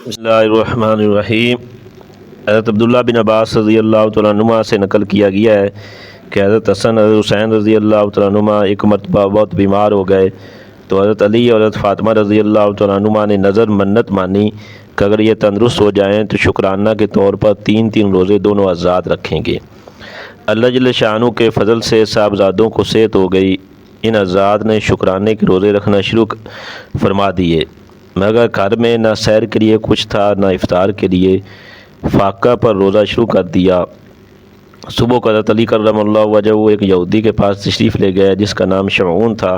بسم اللہ الرحمن الرحیم۔ حضرت عبداللہ بن عباس رضی اللہ تعالیٰ عنہما سے نقل کیا گیا ہے کہ حضرت حسن حضرت حسین رضی اللہ تعالیٰ عنہما ایک مرتبہ بہت بیمار ہو گئے تو حضرت علی اور حضرت فاطمہ رضی اللہ تعالیٰ عنہما نے نظر منت مانی کہ اگر یہ تندرست ہو جائیں تو شکرانہ کے طور پر 3 روزے دونوں حضرات رکھیں گے۔ اللہ جل شانہ کے فضل سے صاحبزادوں کو صحت ہو گئی۔ ان حضرات نے شکرانے کے روزے رکھنا شروع فرما دیے، مگر گھر میں نہ سحر کے لیے کچھ تھا نہ افطار کے لیے۔ فاقہ پر روزہ شروع کر دیا۔ صبح کو حضرت علی کرم اللہ وجہ ایک یہودی کے پاس تشریف لے گئے جس کا نام شمعون تھا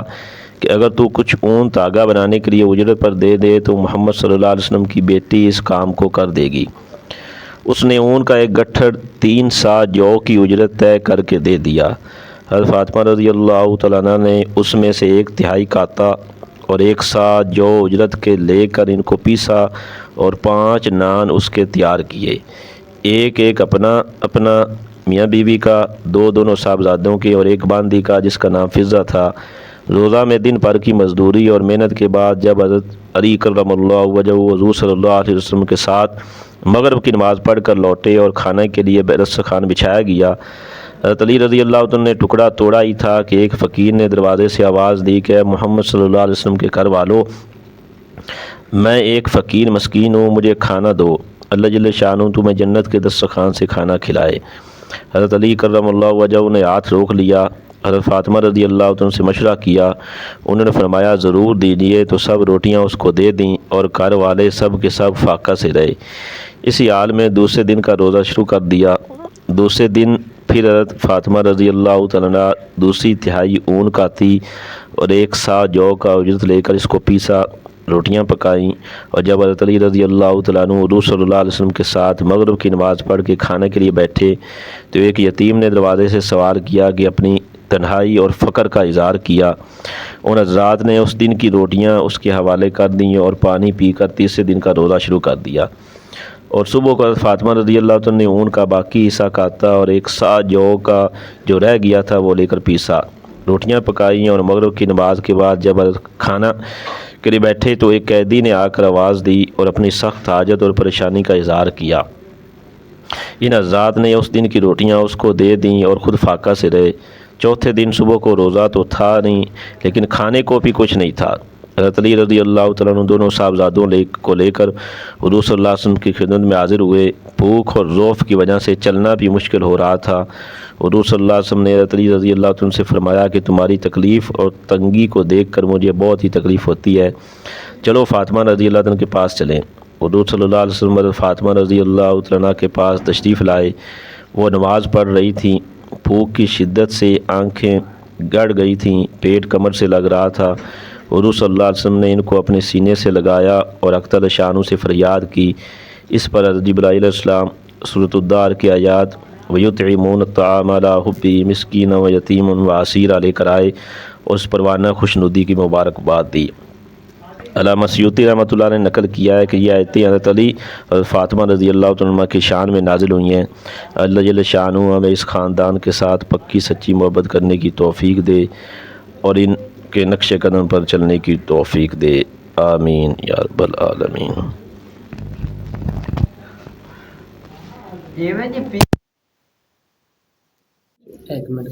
کہ اگر تو کچھ اون تاگا بنانے کے لیے اجرت پر دے دے تو محمد صلی اللہ علیہ وسلم کی بیٹی اس کام کو کر دے گی۔ اس نے اون کا ایک گٹھڑ 3 سا جو کی اجرت طے کر کے دے دیا۔ حضرت فاطمہ رضی اللہ تعالیٰ عنہ نے اس میں سے 1/3 کاتا اور 1 سا جو اجرت کے لے کر ان کو پیسا اور 5 نان اس کے تیار کیے، ایک اپنا میاں بیوی کا، 2 دونوں صاحبزادوں کے اور 1 باندی کا جس کا نام فضہ تھا۔ روزہ میں دن بھر کی مزدوری اور محنت کے بعد جب حضرت علی کرم اللہ وجہ حضور صلی اللہ علیہ وسلم کے ساتھ مغرب کی نماز پڑھ کر لوٹے اور کھانے کے لیے دسترخوان بچھایا گیا، حضرت علی رضی اللہ عنہ نے ٹکڑا توڑا ہی تھا کہ ایک فقیر نے دروازے سے آواز دی کہ محمد صلی اللہ علیہ وسلم کے گھر والوں، میں ایک فقیر مسکین ہوں، مجھے کھانا دو، اللہ جل شانہ تمہیں جنت کے دسترخوان سے کھانا کھلائے۔ حضرت علی کرم اللہ وجہ نے ہاتھ روک لیا۔ حضرت فاطمہ رضی اللہ عنہ سے مشورہ کیا، انہوں نے فرمایا ضرور دیجیے، تو سب روٹیاں اس کو دے دیں اور گھر والے سب کے سب فاقہ سے رہے۔ اسی حال میں دوسرے دن کا روزہ شروع کر دیا۔ دوسرے دن پھر حضرت فاطمہ رضی اللہ تعالیٰ عنہ دوسری تہائی اون کاتی اور 1 سا جو کا اجرت لے کر اس کو پیسا، روٹیاں پکائیں، اور جب حضرت علی رضی اللہ تعالیٰ عنہ حضور صلی اللہ علیہ وسلم کے ساتھ مغرب کی نماز پڑھ کے کھانے کے لیے بیٹھے تو ایک یتیم نے دروازے سے سوال کیا کہ اپنی تنہائی اور فقر کا اظہار کیا۔ ان حضرات نے اس دن کی روٹیاں اس کے حوالے کر دیں اور پانی پی کر تیسرے دن کا روزہ شروع کر دیا، اور صبح کو حضرت فاطمہ رضی اللہ عنہ نے اون کا باقی حصہ کاتا اور 1 سا جو کا جو رہ گیا تھا وہ لے کر پیسا، روٹیاں پکائیں، اور مغرب کی نماز کے بعد جب کھانا کے لیے بیٹھے تو ایک قیدی نے آ کر آواز دی اور اپنی سخت حاجت اور پریشانی کا اظہار کیا۔ ان حضرات نے اس دن کی روٹیاں اس کو دے دیں اور خود فاقہ سے رہے۔ چوتھے دن صبح کو روزہ تو تھا نہیں لیکن کھانے کو بھی کچھ نہیں تھا۔ حضرت علی رضی اللہ تعالیٰ عنہ دونوں صاحبزادوں کو لے کر حضور صلی اللہ علیہ وسلم کی خدمت میں حاضر ہوئے۔ بھوک اور ضعف کی وجہ سے چلنا بھی مشکل ہو رہا تھا۔ حضور صلی اللہ علیہ وسلم نے حضرت علی رضی اللہ عنہ سے فرمایا کہ تمہاری تکلیف اور تنگی کو دیکھ کر مجھے بہت ہی تکلیف ہوتی ہے، چلو فاطمہ رضی اللہ عنہ کے پاس چلیں۔ حضور صلی اللہ علیہ وسلم حضرت فاطمہ رضی اللہ عنہ کے پاس تشریف لائے۔ وہ نماز پڑھ رہی تھیں، بھوک کی شدت سے آنکھیں گڑ گئی تھیں، پیٹ کمر سے لگ رہا تھا۔ حضور صلی اللہ علیہ وسلم نے ان کو اپنے سینے سے لگایا اور اقتل شانوں سے فریاد کی۔ اس پر حضرت جبرائیل علیہ السلام سورۃ الدار کی آیات وَيُطْعِمُونَ الطَّعَامَ عَلَىٰ حُبِّهِ مِسْكِینًا وَیَتِیمًا وَاسِیرًا لے کر آئے اور اس پروانہ خوشنودی کی مبارکباد دی۔ علامہ سیوطی رحمۃ اللہ نے نقل کیا ہے کہ یہ آیتیں حضرت علی اور فاطمہ رضی اللہ عنہ کی شان میں نازل ہوئی ہیں۔ اللہ جل شانہ ہمیں اس خاندان کے ساتھ پکی سچی محبت کرنے کی توفیق دے اور ان کے نقش قدم پر چلنے کی توفیق دے، آمین یا رب العالمین۔ ایک منٹ